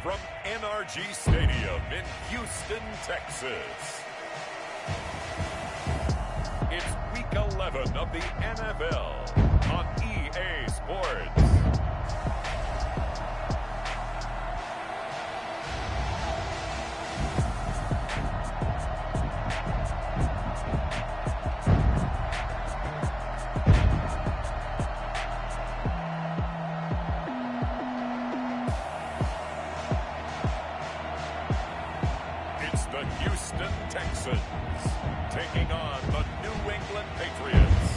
from NRG Stadium in Houston, Texas. It's Week 11 of the NFL on EA Sports. The Houston Texans taking on the New England Patriots.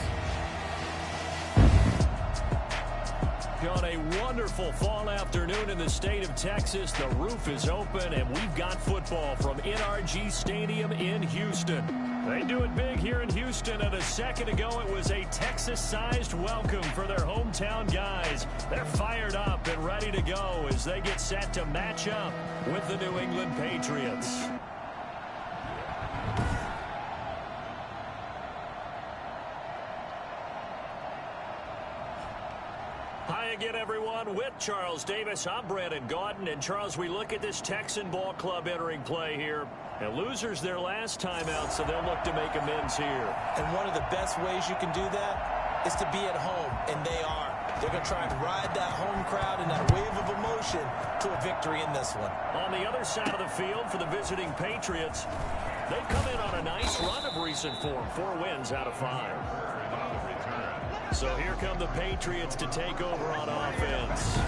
On a wonderful fall afternoon in the state of Texas, the roof is open and we've got football from NRG Stadium in Houston. They do it big here in Houston, and a second ago it was a Texas-sized welcome for their hometown guys. They're fired up and ready to go as they get set to match up with the New England Patriots. Hi again, everyone. With Charles Davis, I'm Brandon Gaudin. And, Charles, we look at this Texan ball club entering play here. And losers their last time out, so they'll look to make amends here. And one of the best ways you can do that is to be at home, and they are. They're going to try and ride that home crowd and that wave of emotion to a victory in this one. On the other side of the field for the visiting Patriots, they've come in on a nice run of recent form, 4 wins out of 5. So here come the Patriots to take over on offense.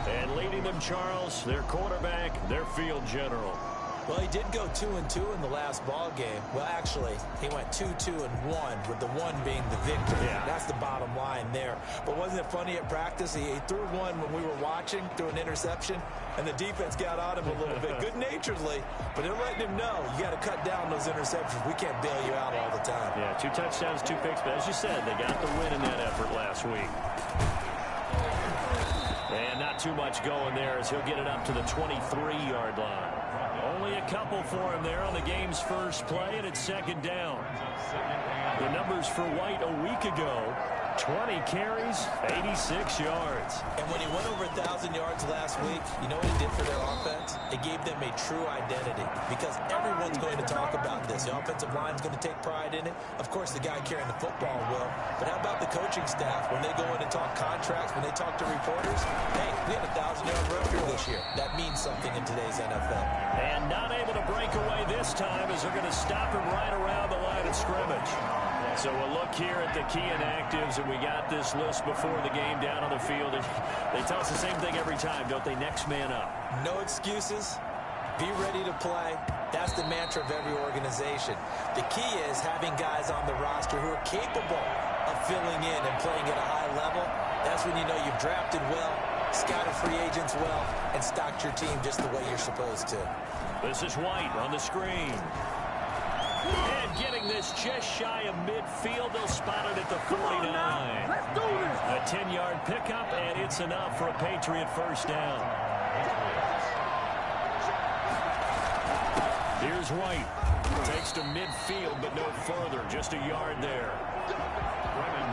And leading them, Charles, their quarterback, their field general. Well, he did go 2-2 in the last ball game. Well, actually, he went 2-2-1, with the 1 being the victory. Yeah. That's the bottom line there. But wasn't it funny at practice? He threw one when we were watching, threw an interception, and the defense got on him a little bit, good-naturedly. But they're letting him know, you got to cut down those interceptions. We can't bail you out all the time. Yeah, 2 touchdowns, 2 picks. But as you said, they got the win in that effort last week. And not too much going there as he'll get it up to the 23-yard line. Only a couple for him there on the game's first play, and it's second down. The numbers for White a week ago, 20 carries, 86 yards. And when he went over 1,000 yards last week, you know what he did for their offense? It gave them a true identity, because everyone's going to talk about this. The offensive line's going to take pride in it. Of course, the guy carrying the football will. But how about the coaching staff? When they go in and talk contracts, when they talk to reporters, hey, we had a 1,000-yard rusher this year. That means something in today's NFL. And not able to break away this time as they're going to stop him right around the line of scrimmage. So we'll look here at the key inactives, and we got this list before the game down on the field. And they tell us the same thing every time, don't they? Next man up. No excuses. Be ready to play. That's the mantra of every organization. The key is having guys on the roster who are capable of filling in and playing at a high level. That's when you know you've drafted well, scouted free agents well, and stocked your team just the way you're supposed to. This is White on the screen. And getting this just shy of midfield, they'll spot it at the 49. Let's do this. A 10-yard pickup, and it's enough for a Patriot first down. Here's White. Takes to midfield, but no further. Just a yard there.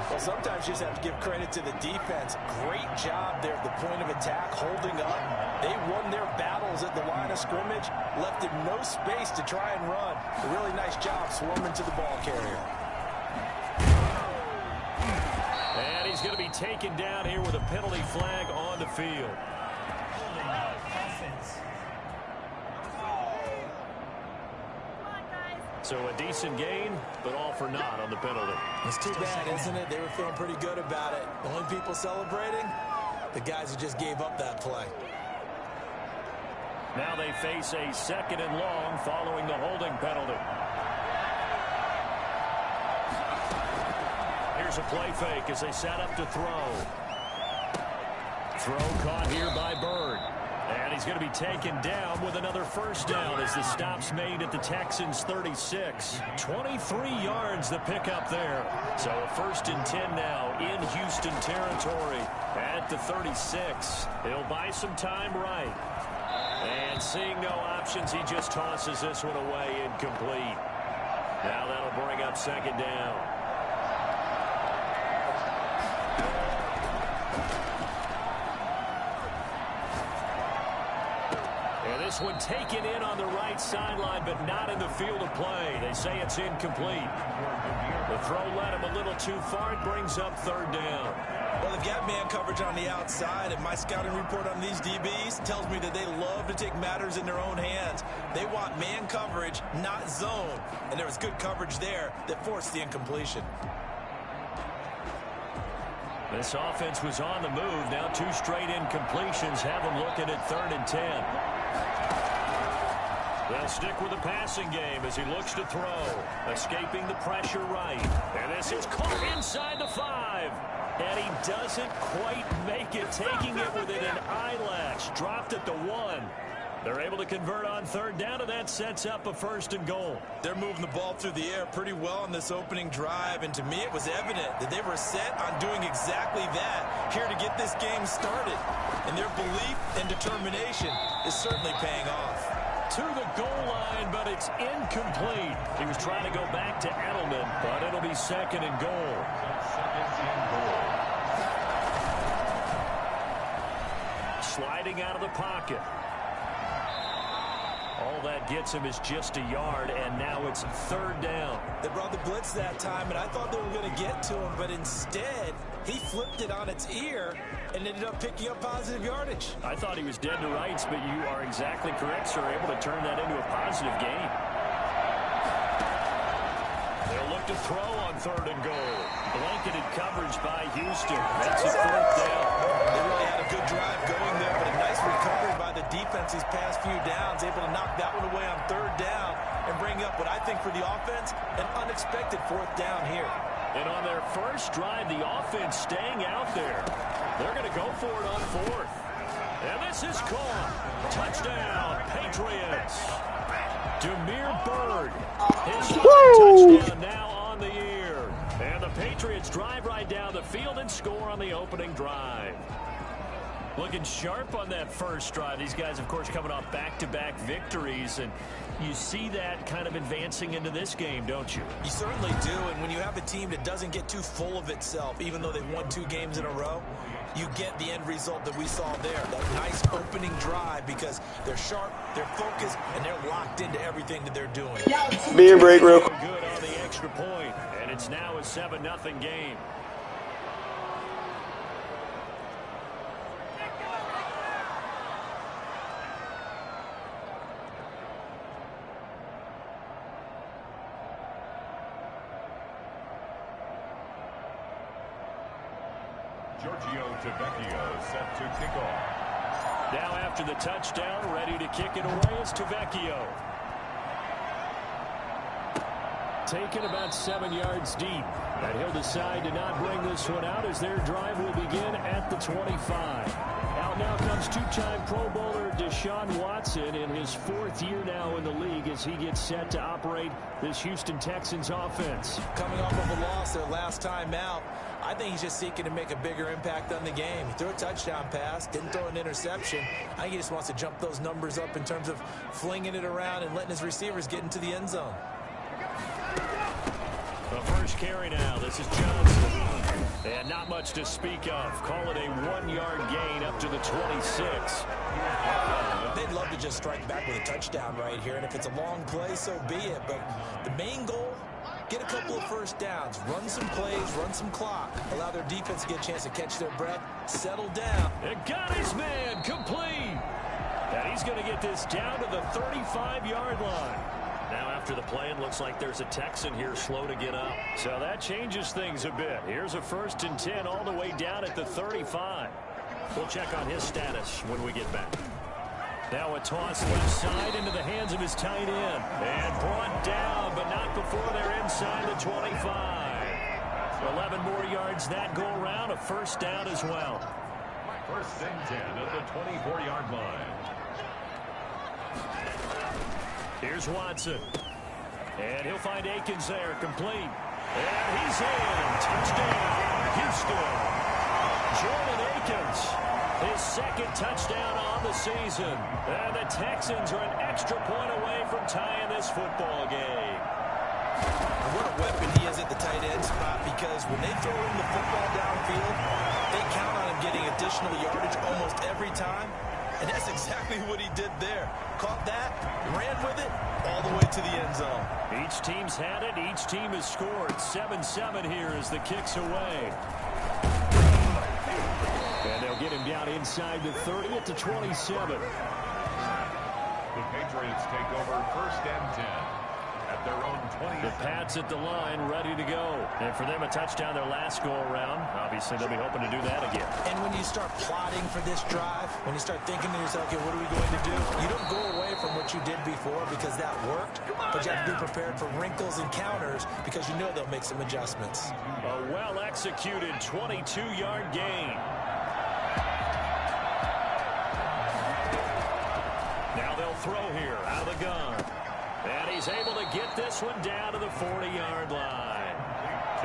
Well, sometimes you just have to give credit to the defense. Great job there at the point of attack, holding up. They won their battles at the line of scrimmage, left him no space to try and run. A really nice job swarming to the ball carrier. And he's going to be taken down here with a penalty flag on the field. So a decent gain, but all for naught on the penalty. It's too bad, isn't it? They were feeling pretty good about it. The only people celebrating, the guys who just gave up that play. Now they face a 2nd and long following the holding penalty. Here's a play fake as they set up to throw. Throw caught here by Bird. And he's going to be taken down with another first down as the stop's made at the Texans' 36. 23 yards the pickup there. So a 1st and 10 now in Houston territory at the 36. He'll buy some time right. And seeing no options, he just tosses this one away incomplete. Now that'll bring up 2nd down. This one taken in on the right sideline, but not in the field of play. They say it's incomplete. The throw led him a little too far. It brings up third down. Well, they've got man coverage on the outside, and my scouting report on these DBs tells me that they love to take matters in their own hands. They want man coverage, not zone. And there was good coverage there that forced the incompletion. This offense was on the move. Now 2 straight incompletions have them looking at 3rd and 10. They'll stick with the passing game as he looks to throw. Escaping the pressure right. And this is caught inside the 5. And he doesn't quite make it, taking it within an eyelash. Dropped at the 1. They're able to convert on 3rd down, and that sets up a 1st and goal. They're moving the ball through the air pretty well in this opening drive, and to me it was evident that they were set on doing exactly that here to get this game started. And their belief and determination is certainly paying off. To the goal line, but it's incomplete. He was trying to go back to Edelman, but it'll be 2nd and goal. Sliding out of the pocket. All that gets him is just a yard, and now it's 3rd down. They brought the blitz that time, and I thought they were going to get to him, but instead, he flipped it on its ear and ended up picking up positive yardage. I thought he was dead to rights, but you are exactly correct, sir. Able to turn that into a positive gain. They'll look to throw on 3rd and goal. Blanketed coverage by Houston. That's a 4th down. They really had a good drive going there, but a nice recovery by the defense these past few downs, able to knock that one away on 3rd down and bring up what I think for the offense, an unexpected 4th down here. And on their first drive, the offense staying out there. They're going to go for it on 4th. And this is caught. Touchdown, Patriots. Demir Bird. His touchdown now on the year. And the Patriots drive right down the field and score on the opening drive. Looking sharp on that first drive. These guys, of course, coming off back-to-back victories, and you see that kind of advancing into this game, don't you? You certainly do, and when you have a team that doesn't get too full of itself, even though they've won 2 games in a row, you get the end result that we saw there, that nice opening drive, because they're sharp, they're focused, and they're locked into everything that they're doing. Being break real quick. Good on the extra point, and it's now a 7-0 game. Giorgio Tavecchio set to kick off. Now after the touchdown, ready to kick it away is Tavecchio. Taken about 7 yards deep. And he'll decide to not bring this one out as their drive will begin at the 25. Out now comes 2-time Pro Bowler Deshaun Watson in his 4th year now in the league as he gets set to operate this Houston Texans offense. Coming off of a loss their last time out, I think he's just seeking to make a bigger impact on the game. He threw a touchdown pass, didn't throw an interception. I think he just wants to jump those numbers up in terms of flinging it around and letting his receivers get into the end zone. The first carry now. This is Johnson. And not much to speak of. Call it a 1-yard gain up to the 26. They'd love to just strike back with a touchdown right here. And if it's a long play, so be it. But the main goal, get a couple of first downs. Run some plays, run some clock. Allow their defense to get a chance to catch their breath. Settle down. And got his man complete. And he's going to get this down to the 35-yard line. Now after the play, it looks like there's a Texan here slow to get up. So that changes things a bit. Here's a 1st and 10 all the way down at the 35. We'll check on his status when we get back. Now a toss left side into the hands of his tight end. And brought down, but not before they're inside the 25. 11 more yards that go around. A 1st down as well. 1st and 10 at the 24-yard line. Here's Watson. And he'll find Akins there, complete. And he's in. Touchdown, Houston. Jordan Akins, his 2nd touchdown on the season. And the Texans are an extra point away from tying this football game. What a weapon he is at the tight end spot, because when they throw him the football downfield, they count on him getting additional yardage almost every time. And that's exactly what he did there. Caught that, ran with it, all the way to the end zone. Each team's had it. Each team has scored. 7-7 here as the kick's away. And they'll get him down inside the 30 at the 27. The Patriots take over 1st and 10 at their own 20. The Pats at the line, ready to go. And for them, a touchdown their last go-around. Obviously, they'll be hoping to do that again. And when you start plotting for this drive, when you start thinking to yourself, okay, what are we going to do? You don't go away from what you did before because that worked, but you have to be prepared for wrinkles and counters because you know they'll make some adjustments. A well-executed 22-yard gain. Now they'll throw here out of the gun. And he's able to get this one down to the 40-yard line.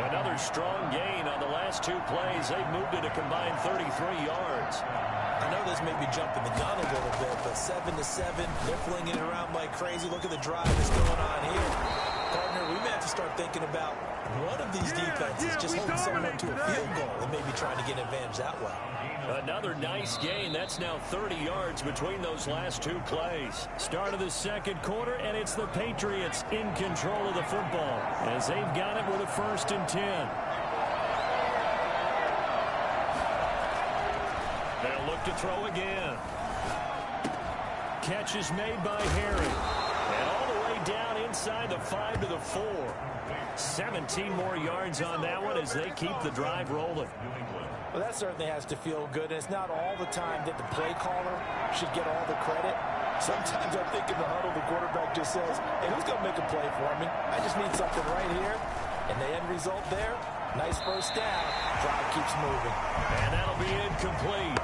Another strong gain on the last 2 plays. They've moved it a combined 33 yards. I know this may be jumping the gun a little bit, but 7-7, they're flinging it around like crazy. Look at the drive that's going on here. Partner, we may have to start thinking about one of these defenses just holding someone to a field goal and maybe trying to get an advantage that way. Another nice gain. That's now 30 yards between those last 2 plays. Start of the second quarter, and it's the Patriots in control of the football as they've got it with a 1st and 10. They'll look to throw again. Catch is made by Harry. And all the way down inside the 5 to the 4. 17 more yards on that one as they keep the drive rolling. Well, that certainly has to feel good. And it's not all the time that the play caller should get all the credit. Sometimes I think in the huddle, the quarterback just says, hey, who's going to make a play for me? I just need something right here. And the end result there, nice first down. Drive keeps moving. And that'll be incomplete.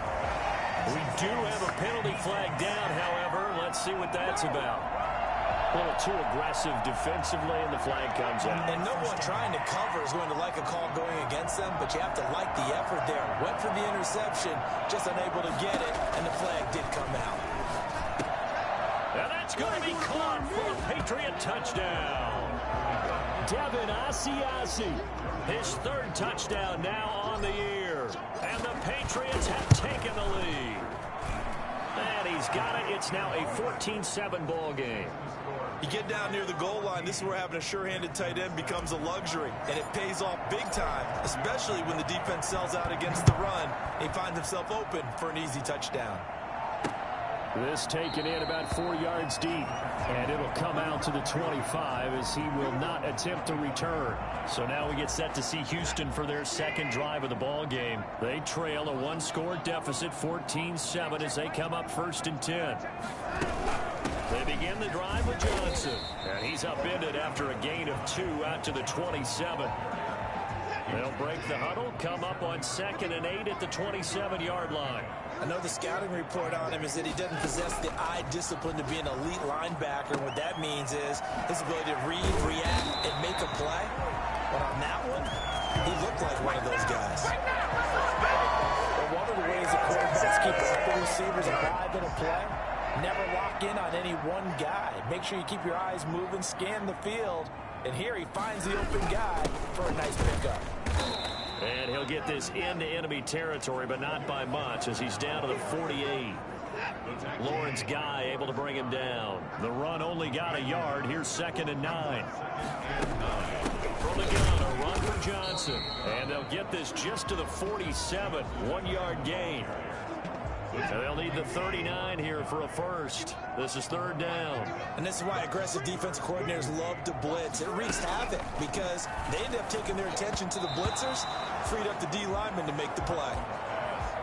We do have a penalty flag down, however. Let's see what that's about. A little too aggressive defensively, and the flag comes out. And no one trying to cover is going to like a call going against them, but you have to like the effort there. Went for the interception, just unable to get it, and the flag did come out. And that's going to be caught for a Patriot touchdown. Devin Asiasi, his 3rd touchdown now on the year. And the Patriots have taken the lead. And he's got it. It's now a 14-7 ball game. You get down near the goal line, this is where having a sure-handed tight end becomes a luxury, and it pays off big time, especially when the defense sells out against the run. He finds himself open for an easy touchdown. This taken in about 4 yards deep, and it'll come out to the 25 as he will not attempt to return. So now we get set to see Houston for their 2nd drive of the ball game. They trail a 1-score deficit, 14-7, as they come up 1st and 10. They begin the drive with Johnson, and he's upended after a gain of 2 out to the 27. They'll break the huddle, come up on 2nd and 8 at the 27-yard line. I know the scouting report on him is that he doesn't possess the eye discipline to be an elite linebacker. What that means is his ability to read, react, and make a play. But on that one, he looked like one of those guys. But one of the ways the quarterbacks keep the receivers alive in a play, never lock in on any one guy. Make sure you keep your eyes moving, scan the field. And here he finds the open guy for a nice pickup. And he'll get this into enemy territory, but not by much as he's down to the 48. Lawrence Guy able to bring him down. The run only got a yard. Here's 2nd and 9. From the gun, a run for Johnson. And they'll get this just to the 47. 1-yard gain. And they'll need the 39 here for a first. This is 3rd down. And this is why aggressive defensive coordinators love to blitz. It wreaks havoc because they end up taking their attention to the blitzers, freed up the D lineman to make the play.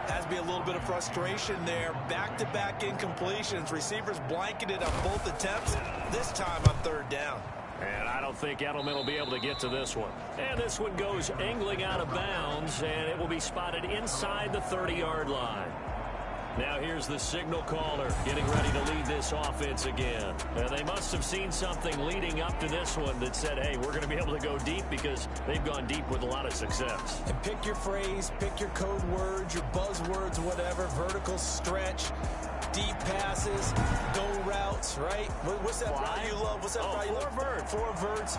Has to be a little bit of frustration there. Back-to-back incompletions. Receivers blanketed on both attempts, this time on 3rd down. And I don't think Edelman will be able to get to this one. And this one goes angling out of bounds, and it will be spotted inside the 30-yard line. Now here's the signal caller getting ready to lead this offense again. And they must have seen something leading up to this one that said, hey, we're going to be able to go deep because they've gone deep with a lot of success. And pick your phrase, pick your code words, your buzzwords, whatever, vertical stretch, deep passes, go routes, right? What's that route you love? What's that route you love? Four verts.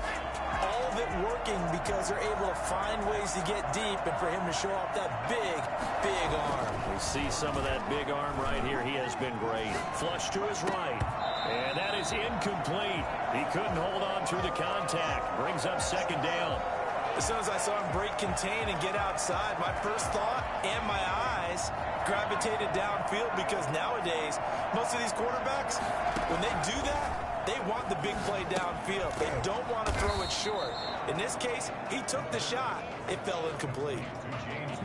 All of it working because they're able to find ways to get deep and for him to show off that big, big arm. We see some of that big arm right here. He has been great. Flush to his right. And that is incomplete. He couldn't hold on through the contact. Brings up second down. As soon as I saw him break contain and get outside, my first thought and my eyes gravitated downfield because nowadays, most of these quarterbacks, when they do that, they want the big play downfield. They don't want to throw it short. In this case, he took the shot. It fell incomplete.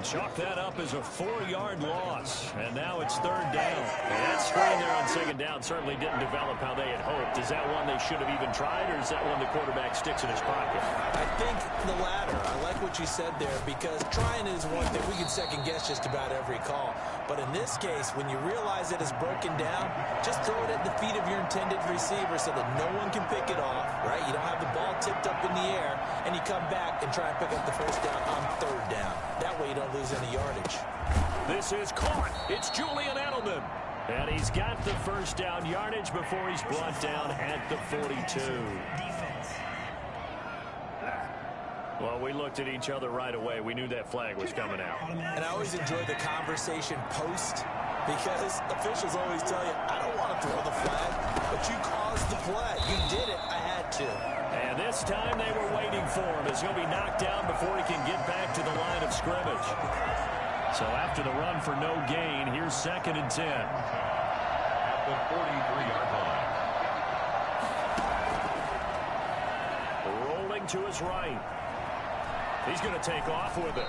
Chalk that up as a 4-yard loss. And now it's third down. And that screen there on second down certainly didn't develop how they had hoped. Is that one they should have even tried, or is that one the quarterback sticks in his pocket? I think the latter. I like what you said there because trying is one thing. We can second guess just about every call. But in this case, when you realize it is broken down, just throw it at the feet of your intended receiver so that no one can pick it off, right? You don't have the ball tipped up in the air, and you come back and try and pick up the first down on third down. That way you don't lose any yardage. This is caught. It's Julian Edelman. And he's got the first down yardage before he's brought down at the 42. Well, we looked at each other right away. We knew that flag was coming out. And I always enjoy the conversation post because officials always tell you, I don't want to throw the flag, but you caused the play. You did it. I had to. And this time they were waiting for him. He's going to be knocked down before he can get back to the line of scrimmage. So after the run for no gain, here's second and 10. At the 43-yard line. Rolling to his right. He's going to take off with it.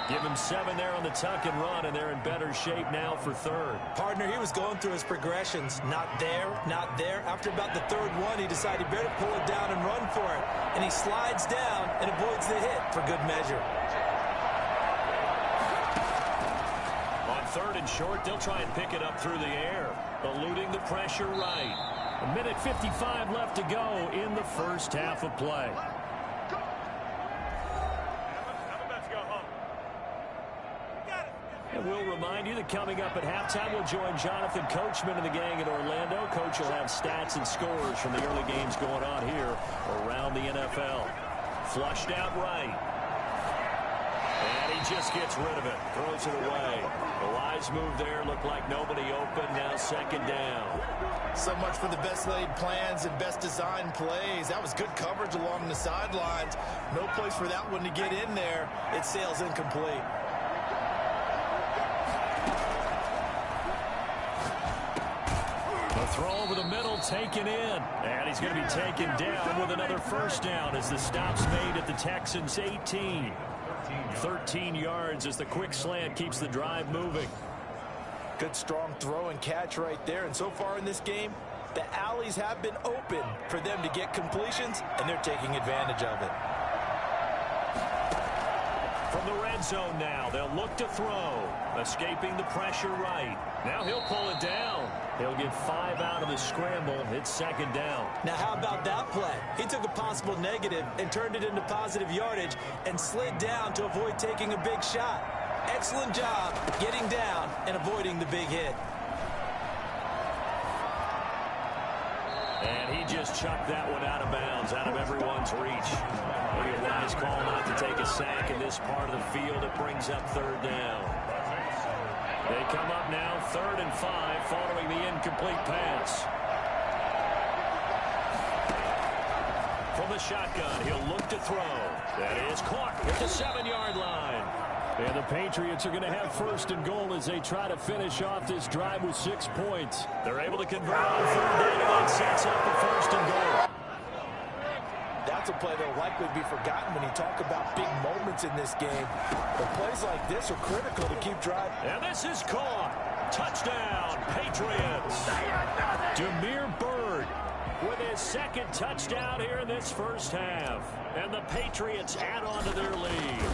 Give him 7 there on the tuck and run, and they're in better shape now for third. Partner, he was going through his progressions. Not there, not there. After about the third one, he decided he better pull it down and run for it. And he slides down and avoids the hit for good measure. On third and short, they'll try and pick it up through the air, eluding the pressure right. 1:55 left to go in the first half of play. And we'll remind you that coming up at halftime, we'll join Jonathan Coachman and the gang in Orlando. Coach will have stats and scores from the early games going on here around the NFL. Flushed out right. And he just gets rid of it. Throws it away. The wise move there. Looked like nobody open. Now second down. So much for the best laid plans and best designed plays. That was good coverage along the sidelines. No place for that one to get in there. It sails incomplete. Throw over the middle, taken in. And he's going to be taken down with another first down as the stop's made at the Texans' 18. 13 yards as the quick slant keeps the drive moving. Good strong throw and catch right there. And so far in this game, the alleys have been open for them to get completions, and they're taking advantage of it. From the red zone now, they'll look to throw. Escaping the pressure right. Now he'll pull it down. He'll get 5 out of the scramble. It's second down. Now how about that play? He took a possible negative and turned it into positive yardage and slid down to avoid taking a big shot. Excellent job getting down and avoiding the big hit. And he just chucked that one out of bounds, out of everyone's reach. Maybe a wise call not to take a sack in this part of the field. It brings up third down. They come up now, 3rd and 5, following the incomplete pass. From the shotgun, he'll look to throw. That is caught at the 7-yard line. And the Patriots are going to have 1st and goal as they try to finish off this drive with 6 points. They're able to convert on 3rd down, and that sets up the 1st and goal. That's a play that will likely be forgotten when you talk about big moments in this game. But plays like this are critical to keep driving. And this is caught. Touchdown, Patriots. Demir Bird with his 2nd touchdown here in this first half. And the Patriots add on to their lead.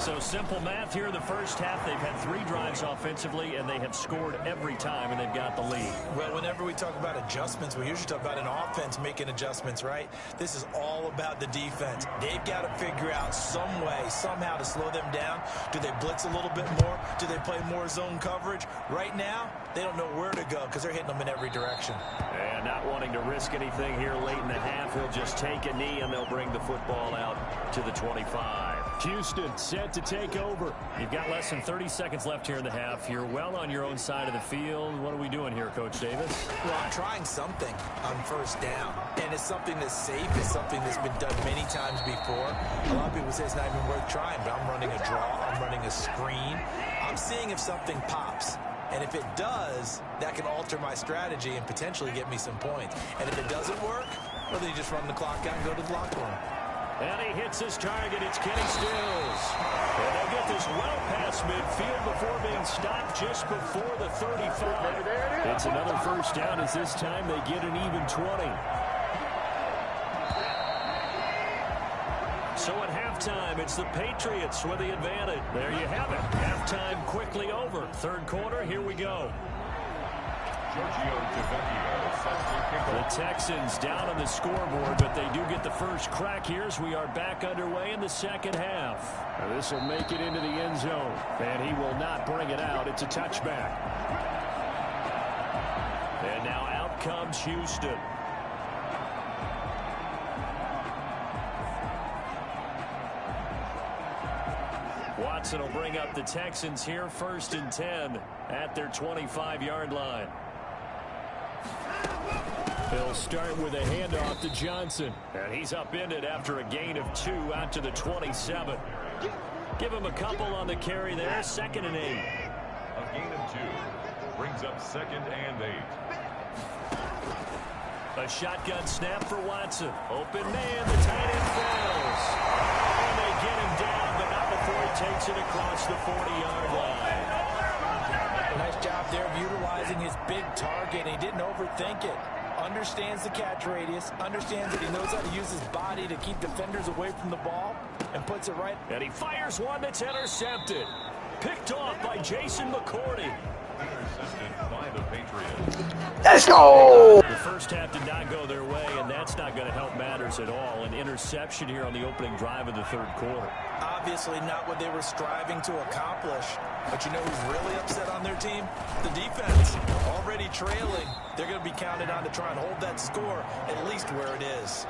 So simple math here in the first half. They've had 3 drives offensively, and they have scored every time, and they've got the lead. Well, whenever we talk about adjustments, we usually talk about an offense making adjustments, right? This is all about the defense. They've got to figure out some way, somehow to slow them down. Do they blitz a little bit more? Do they play more zone coverage? Right now, they don't know where to go because they're hitting them in every direction. And not wanting to risk anything here late in the half, he'll just take a knee, and they'll bring the football out to the 25. Houston set to take over. You've got less than 30 seconds left here in the half. You're well on your own side of the field. What are we doing here, Coach Davis? Well, I'm trying something on first down, and it's something that's safe. It's something that's been done many times before. A lot of people say it's not even worth trying, but I'm running a draw. I'm running a screen. I'm seeing if something pops. And if it does, that can alter my strategy and potentially get me some points. And if it doesn't work, well, then you just run the clock out and go to the locker room. And he hits his target. It's Kenny Stills. And they'll get this well past midfield before being stopped just before the 35. It's another first down as this time they get an even 20. So at halftime, it's the Patriots with the advantage. There you have it. Halftime quickly over. Third quarter, here we go. The Texans down on the scoreboard, but they do get the first crack here as we are back underway in the second half. This will make it into the end zone, and he will not bring it out. It's a touchback. And now out comes Houston. Watson will bring up the Texans here, 1st and 10 at their 25-yard line. They'll start with a handoff to Johnson. And he's upended after a gain of 2 out to the 27. Give him a couple on the carry there. 2nd and 8. A gain of 2 brings up 2nd and 8. A shotgun snap for Watson. Open man. The tight end falls. And they get him down, but not before he takes it across the 40-yard line. Nice job there of utilizing his big target. He didn't overthink it. Understands the catch radius, understands that he knows how to use his body to keep defenders away from the ball, and puts it right. And he fires one that's intercepted. Picked off by Jason McCourty. Intercepted by the Patriots. Let's go! The first half did not go their way, and that's not going to help matters at all. An interception here on the opening drive of the third quarter. Obviously not what they were striving to accomplish. But you know who's really upset on their team? The defense. Already trailing. They're going to be counted on to try and hold that score at least where it is.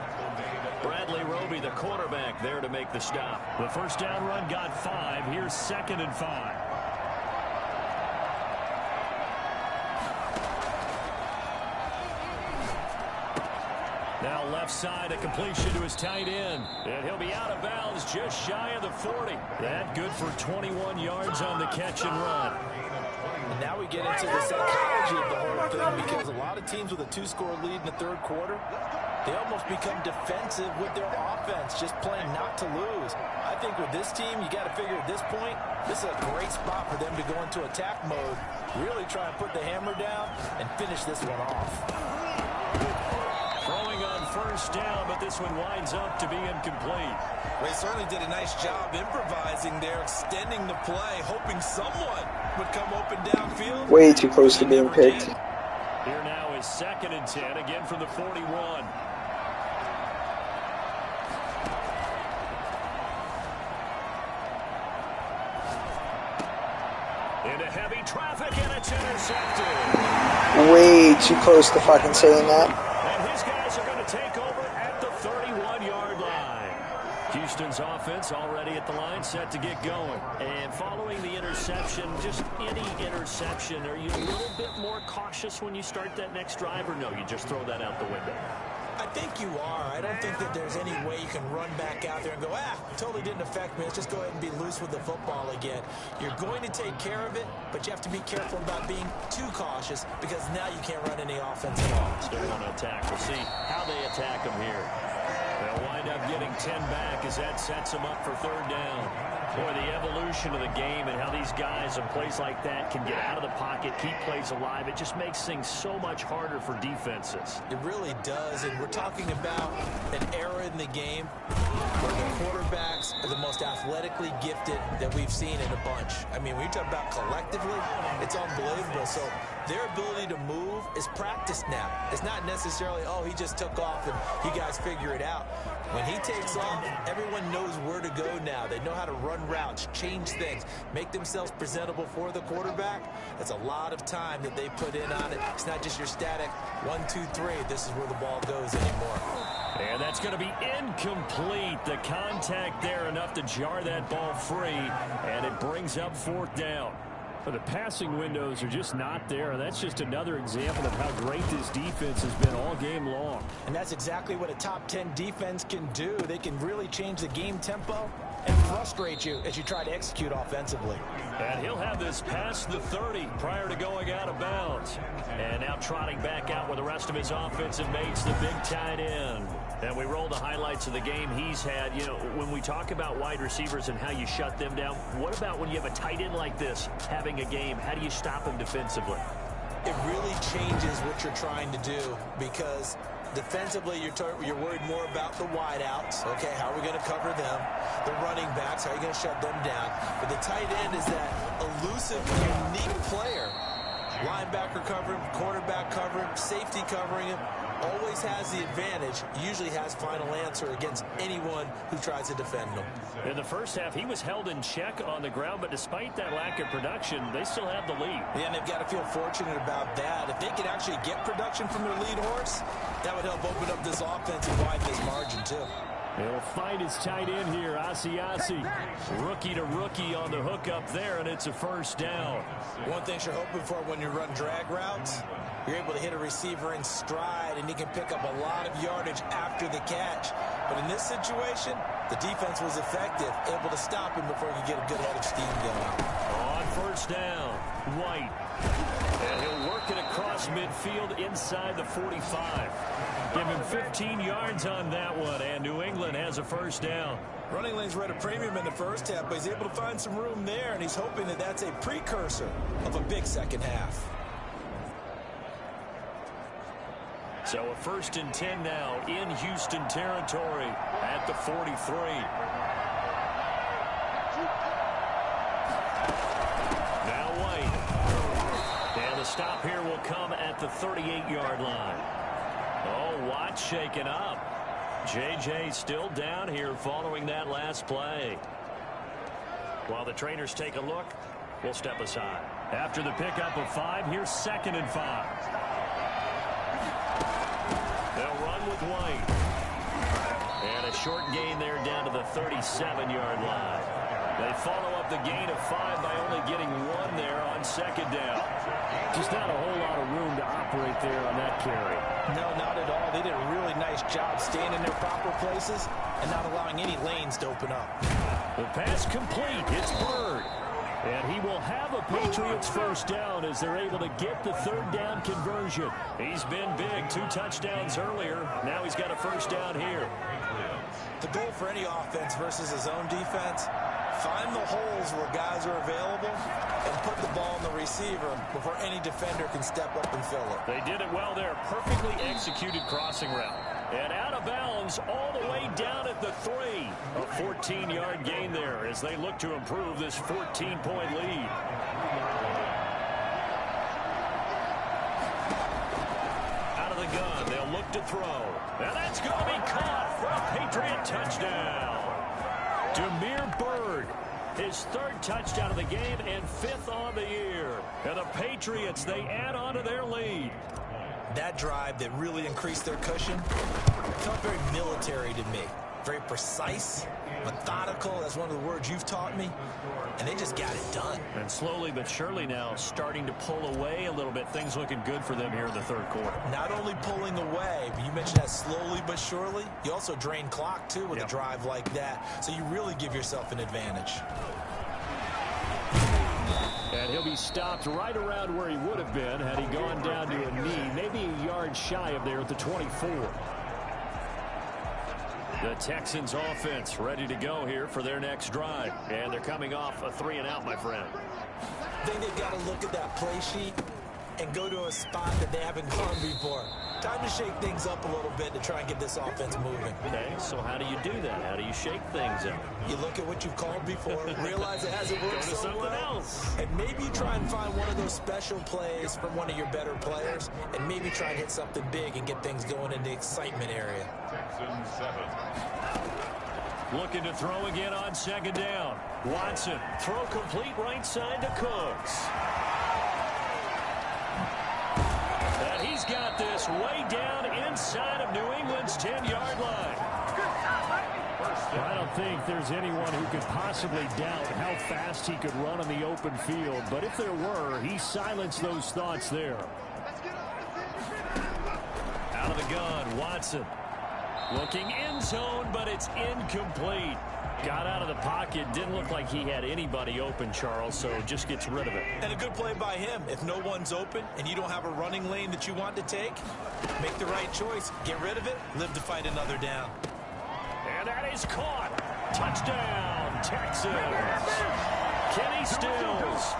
Bradley Roby, the quarterback, there to make the stop. The first down run got 5. Here's 2nd and 5. Now left side, a completion to his tight end. And he'll be out of bounds just shy of the 40. That good for 21 yards on the catch and run. And now we get into the psychology of the whole thing, because a lot of teams with a 2-score lead in the third quarter, they almost become defensive with their offense, just playing not to lose. I think with this team, you got to figure at this point, this is a great spot for them to go into attack mode, really try and put the hammer down and finish this one off. Throwing on first down, but this one winds up to be incomplete. Well, he certainly did a nice job improvising there, extending the play, hoping someone would come open downfield. Way too close to being picked. Here now is 2nd and 10, again from the 41. Into heavy traffic, and it's intercepted. Way too close to fucking saying that. And his guys are going to take over at the 31-yard line. Houston's offense already at the line, set to get going. And following the interception, just any interception, are you a little bit more cautious when you start that next drive, or no, you just throw that out the window? I think you are. I don't think that there's any way you can run back out there and go, totally didn't affect me. Let's just go ahead and be loose with the football again. You're going to take care of it, but you have to be careful about being too cautious, because now you can't run any offense at all. Still want to attack. We'll see how they attack them here. They'll wind wind up getting 10 back as that sets them up for third down. Boy, the evolution of the game and how these guys in plays like that can get out of the pocket, keep plays alive, it just makes things so much harder for defenses. It really does, and we're talking about an era in the game where the quarterbacks are the most athletically gifted that we've seen in a bunch. I mean, when you talk about collectively, it's unbelievable. So their ability to move is practiced now. It's not necessarily, oh, he just took off and you guys figure it out. When he takes off, everyone knows where to go now. They know how to run routes, change things, make themselves presentable for the quarterback. That's a lot of time that they put in on it. It's not just your static 1, 2, 3. This is where the ball goes anymore. And that's going to be incomplete. The contact there enough to jar that ball free, and it brings up fourth down. The passing windows are just not there. That's just another example of how great this defense has been all game long. And that's exactly what a top 10 defense can do. They can really change the game tempo and frustrate you as you try to execute offensively. And he'll have this past the 30 prior to going out of bounds. And now trotting back out with the rest of his offensive mates, the big tight end. And we roll the highlights of the game he's had. You know, when we talk about wide receivers and how you shut them down, what about when you have a tight end like this having a game? How do you stop him defensively? It really changes what you're trying to do because defensively you're worried more about the wideouts. Okay, how are we going to cover them? The running backs, how are you going to shut them down? But the tight end is that elusive, unique player. Linebacker covering, quarterback covering, safety covering him. Always has the advantage, usually has final answer against anyone who tries to defend him. In the first half, he was held in check on the ground, but despite that lack of production, they still have the lead. Yeah, and they've got to feel fortunate about that. If they could actually get production from their lead horse, that would help open up this offense and widen this margin, too. He'll find his tight end here, Asiasi. Rookie to rookie on the hook up there, and it's a first down. One thing you're hoping for when you run drag routes, you're able to hit a receiver in stride, and he can pick up a lot of yardage after the catch. But in this situation, the defense was effective, able to stop him before he could get a good head of steam going. On first down, White. And he'll work it across midfield inside the 45. Give him 15 yards on that one, and New England has a first down. Running lanes were at a premium in the first half, but he's able to find some room there, and he's hoping that that's a precursor of a big second half. So a 1st and 10 now in Houston territory at the 43. Now White. And the stop here will come at the 38-yard line. Oh, Watt shaken up. J.J. still down here following that last play. While the trainers take a look, we'll step aside. After the pickup of 5, here's 2nd and 5. They'll run with White. And a short gain there down to the 37-yard line. They follow up the gain of 5 by only getting 1 there on 2nd down. Just not a whole lot of room to operate there on that carry. No, not at all. They did a really nice job staying in their proper places and not allowing any lanes to open up. The pass complete. It's Bird. And he will have a Patriots first down as they're able to get the 3rd down conversion. He's been big. 2 touchdowns earlier. Now he's got a first down here. The goal for any offense versus his own defense, find the holes where guys are available and put the ball in the receiver before any defender can step up and fill it. They did it well there. Perfectly executed crossing route. And out of bounds all the way down at the 3. A 14-yard gain there as they look to improve this 14-point lead. Out of the gun, they'll look to throw. And that's going to be caught for a Patriot touchdown. Demir Bird, his 3rd touchdown of the game and 5th on the year. And the Patriots, they add on to their lead. That drive that really increased their cushion felt very military to me. Very precise, methodical, that's one of the words you've taught me, and they just got it done. And slowly but surely now starting to pull away a little bit. Things looking good for them here in the 3rd quarter. Not only pulling away, but you mentioned that slowly but surely. You also drain clock, too, with a drive like that, so you really give yourself an advantage. And he'll be stopped right around where he would have been had he gone down to a knee, maybe a yard shy of there at the 24. The Texans offense ready to go here for their next drive. And they're coming off a 3-and-out, my friend. I think they've got to look at that play sheet and go to a spot that they haven't gone before. Time to shake things up a little bit to try and get this offense moving. Okay, so how do you do that? How do you shake things up? You look at what you've called before, realize it hasn't worked so something well, else. and maybe you try and find one of those special plays from one of your better players, and maybe try and hit something big and get things going in the excitement area. Texans 7. Looking to throw again on second down. Watson, throw complete right side to Cooks. And he's got this way down inside of New England's 10-yard line. I don't think there's anyone who could possibly doubt how fast he could run on the open field. But if there were, he silenced those thoughts there. Out of the gun, Watson. Looking end zone, but it's incomplete. Got out of the pocket. Didn't look like he had anybody open, Charles, so just gets rid of it. And a good play by him. If no one's open and you don't have a running lane that you want to take, make the right choice. Get rid of it. Live to fight another down. And that is caught. Touchdown, Texans. Kenny Stills,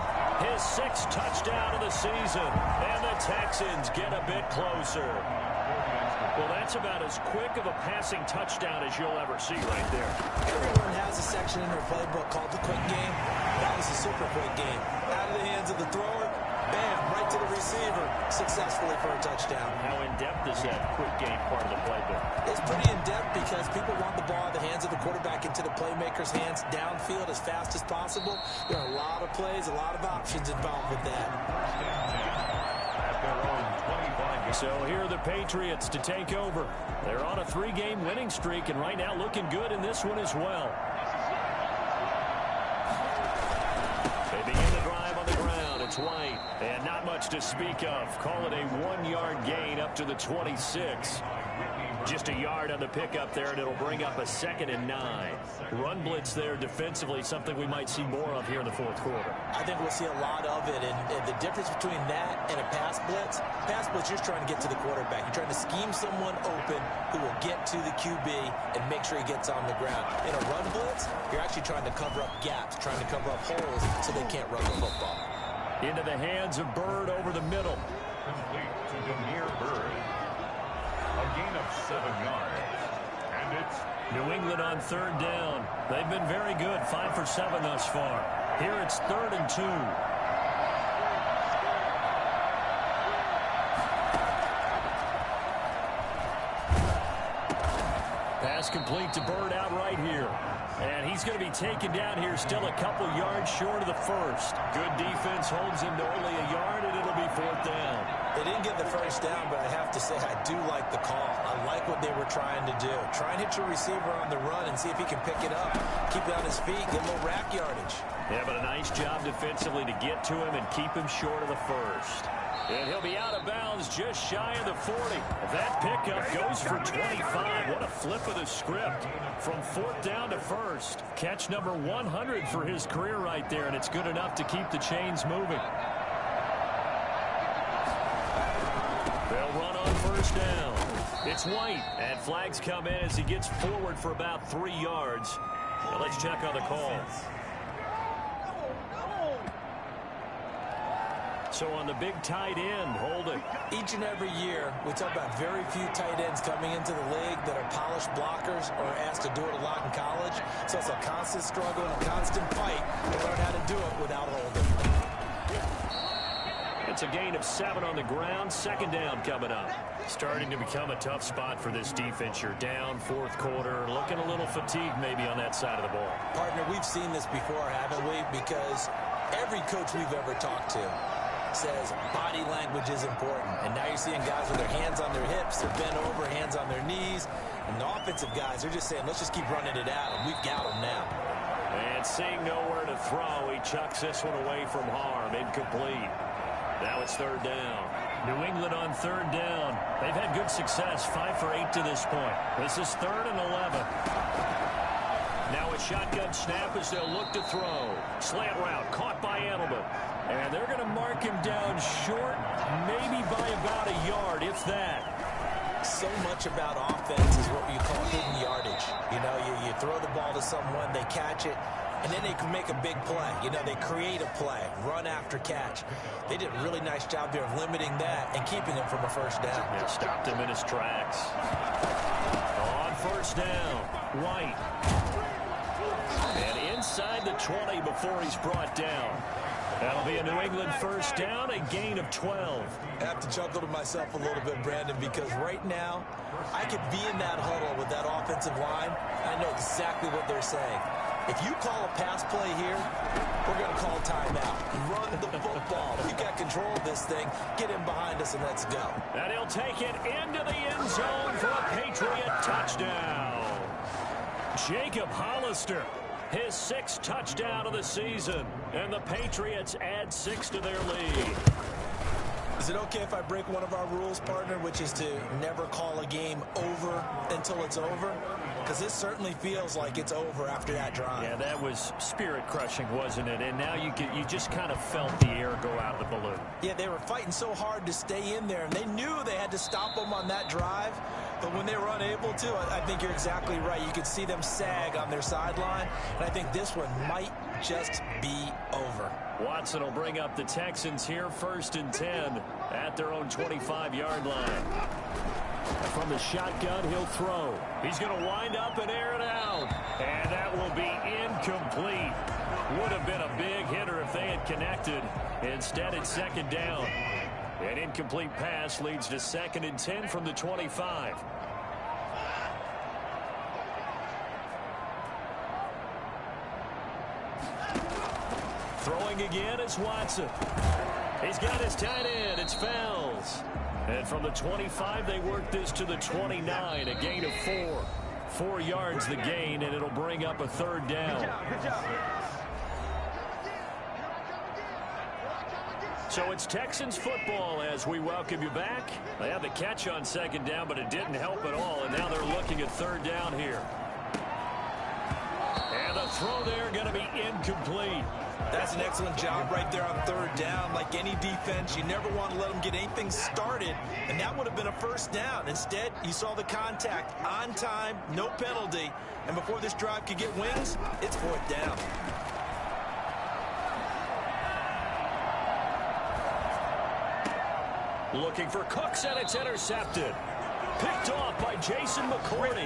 his 6th touchdown of the season. And the Texans get a bit closer. Well, that's about as quick of a passing touchdown as you'll ever see right there. Everyone has a section in their playbook called the quick game. That was a super quick game. Out of the hands of the thrower, bam, right to the receiver, successfully for a touchdown. How in-depth is that quick game part of the playbook? It's pretty in-depth because people want the ball in the hands of the quarterback into the playmaker's hands downfield as fast as possible. There are a lot of plays, a lot of options involved with that. So here are the Patriots to take over. They're on a 3-game winning streak, and right now looking good in this one as well. They begin the drive on the ground. It's White, and not much to speak of. Call it a 1-yard gain up to the 26. Just a yard on the pickup there, and it'll bring up a 2nd and 9. Run blitz there defensively, something we might see more of here in the 4th quarter. I think we'll see a lot of it, and the difference between that and a pass blitz, you're just trying to get to the quarterback. You're trying to scheme someone open who will get to the QB and make sure he gets on the ground. In a run blitz, you're actually trying to cover up gaps, trying to cover up holes so they can't run the football. Into the hands of Bird over the middle. Complete to Demir Bird. A gain of 7 yards. And it's New England on 3rd down. They've been very good, 5 for 7 thus far. Here it's 3rd and 2. Pass complete to Bird out right here. And he's going to be taken down here, still a couple yards short of the 1st. Good defense holds him to only a yard, and it'll be 4th down. They didn't get the first down, but I have to say I do like the call. I like what they were trying to do. Try and hit your receiver on the run and see if he can pick it up. Keep it on his feet, get a little rack yardage. Yeah, but a nice job defensively to get to him and keep him short of the 1st. And he'll be out of bounds just shy of the 40. That pickup goes for 25. What a flip of the script. From 4th down to 1st. Catch number 100 for his career right there, and it's good enough to keep the chains moving. They'll run on 1st down. It's White, and flags come in as he gets forward for about 3 yards. Now let's check on the call. So on the big tight end, holding. Each and every year, we talk about very few tight ends coming into the league that are polished blockers or asked to do it a lot in college. So it's a constant struggle and a constant fight to learn how to do it without holding. It's a gain of 7 on the ground. 2nd down coming up. Starting to become a tough spot for this defense. You're down 4th quarter. Looking a little fatigued maybe on that side of the ball. Partner, we've seen this before, haven't we? Because every coach we've ever talked to says body language is important. And now you're seeing guys with their hands on their hips, they're bent over, hands on their knees. And the offensive guys, they're just saying, let's just keep running it out, and we've got them now. And seeing nowhere to throw, he chucks this one away from harm. Incomplete. Now it's 3rd down. New England on 3rd down. They've had good success, 5 for 8 to this point. This is 3rd and 11. Now a shotgun snap as they'll look to throw. Slant route caught by Edelman. And they're going to mark him down short, maybe by about a yard, if that. So much about offense is what you call hidden yardage. You know, you throw the ball to someone, they catch it, and then they can make a big play. You know, they create a play, run after catch. They did a really nice job there of limiting that and keeping him from a first down. Yeah, stopped him in his tracks. On first down, White. And inside the 20 before he's brought down. That'll be a New England first down, a gain of 12. I have to chuckle to myself a little bit, Brandon, because right now I could be in that huddle with that offensive line. I know exactly what they're saying. If you call a pass play here, we're going to call timeout. Run the football. If you got control of this thing, get in behind us and let's go. And he'll take it into the end zone for a Patriot touchdown. Jacob Hollister, his 6th touchdown of the season. And the Patriots add 6 to their lead. Is it okay if I break one of our rules, partner, which is to never call a game over until it's over? Because this certainly feels like it's over after that drive. Yeah, that was spirit-crushing, wasn't it? And now you just kind of felt the air go out of the balloon. Yeah, they were fighting so hard to stay in there, and they knew they had to stop them on that drive. But when they were unable to, I think you're exactly right. You could see them sag on their sideline, and I think this one might just be over. Watson will bring up the Texans here, 1st and 10 at their own 25-yard line. From the shotgun, he'll throw. He's going to wind up and air it out. And that will be incomplete. Would have been a big hitter if they had connected. Instead, it's 2nd down. An incomplete pass leads to 2nd and 10 from the 25. Throwing again is Watson. He's got his tight end. It's Fells. And from the 25, they work this to the 29, a gain of 4. 4 yards the gain, and it'll bring up a 3rd down. Good job. So it's Texans football as we welcome you back. They had the catch on 2nd down, but it didn't help at all, and now they're looking at 3rd down here. And the throw there going to be incomplete. That's an excellent job right there on 3rd down. Like any defense, you never want to let them get anything started, and that would have been a 1st down. Instead, you saw the contact on time, no penalty, and before this drive could get wings, it's 4th down. Looking for Cooks, and it's intercepted. Picked off by Jason McCourty.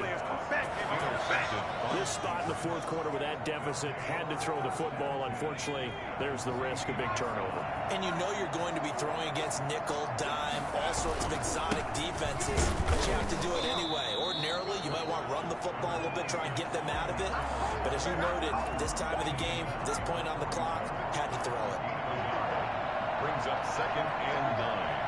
This spot in the 4th quarter with that deficit, had to throw the football. Unfortunately, there's the risk of big turnover. And you know you're going to be throwing against nickel, dime, all sorts of exotic defenses, but you have to do it anyway. Ordinarily, you might want to run the football a little bit, try and get them out of it. But as you noted, this time of the game, this point on the clock, had to throw it. Brings up 2nd and 9.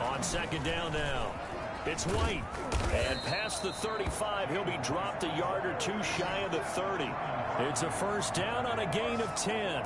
On 2nd down now, it's White. And past the 35, he'll be dropped a yard or 2 shy of the 30. It's a 1st down on a gain of 10.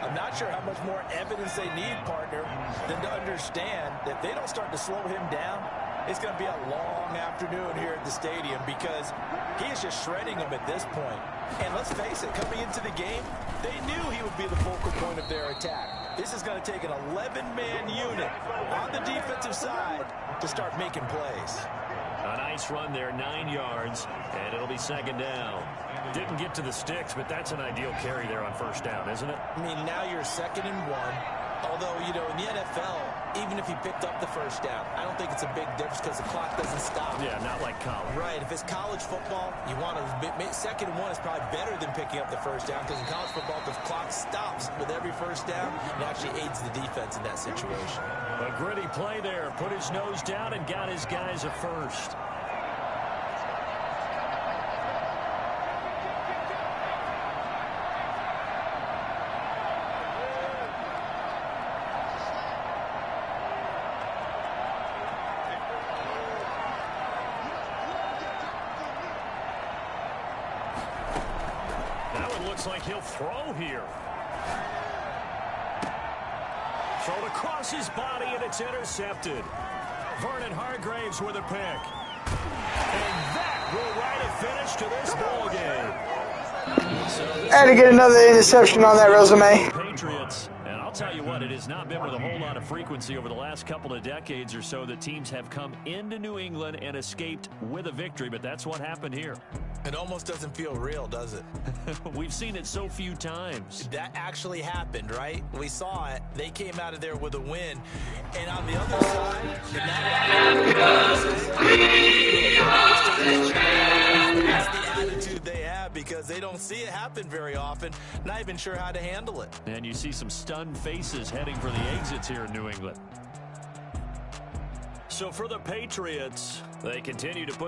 I'm not sure how much more evidence they need, partner, than to understand that if they don't start to slow him down, it's going to be a long afternoon here at the stadium because he is just shredding them at this point. And let's face it, coming into the game, they knew he would be the focal point of their attack. This is going to take an 11-man unit on the defensive side to start making plays. A nice run there, 9 yards, and it'll be 2nd down. Didn't get to the sticks, but that's an ideal carry there on 1st down, isn't it? I mean, now you're 2nd and 1. Although, you know, in the NFL, even if he picked up the 1st down, I don't think it's a big difference because the clock doesn't stop. Yeah, not like college. Right. If it's college football, you want to 2nd and 1 is probably better than picking up the 1st down because in college football, the clock stops with every 1st down and actually aids the defense in that situation. A gritty play there. Put his nose down and got his guys a 1st. Looks like he'll throw here. Thrown across his body, and it's intercepted. Vernon Hargraves with a pick. And that will write a finish to this ball game. So I had to get another interception on that resume. Patriots. And I'll tell you what, it has not been with a whole lot of frequency over the last couple of decades or so that teams have come into New England and escaped with a victory, but that's what happened here. It almost doesn't feel real, does it? We've seen it so few times. That actually happened, right? We saw it. They came out of there with a win. And on the other side, that's the attitude they have because they don't see it happen very often. Not even sure how to handle it. And you see some stunned faces heading for the exits here in New England. So for the Patriots, they continue to put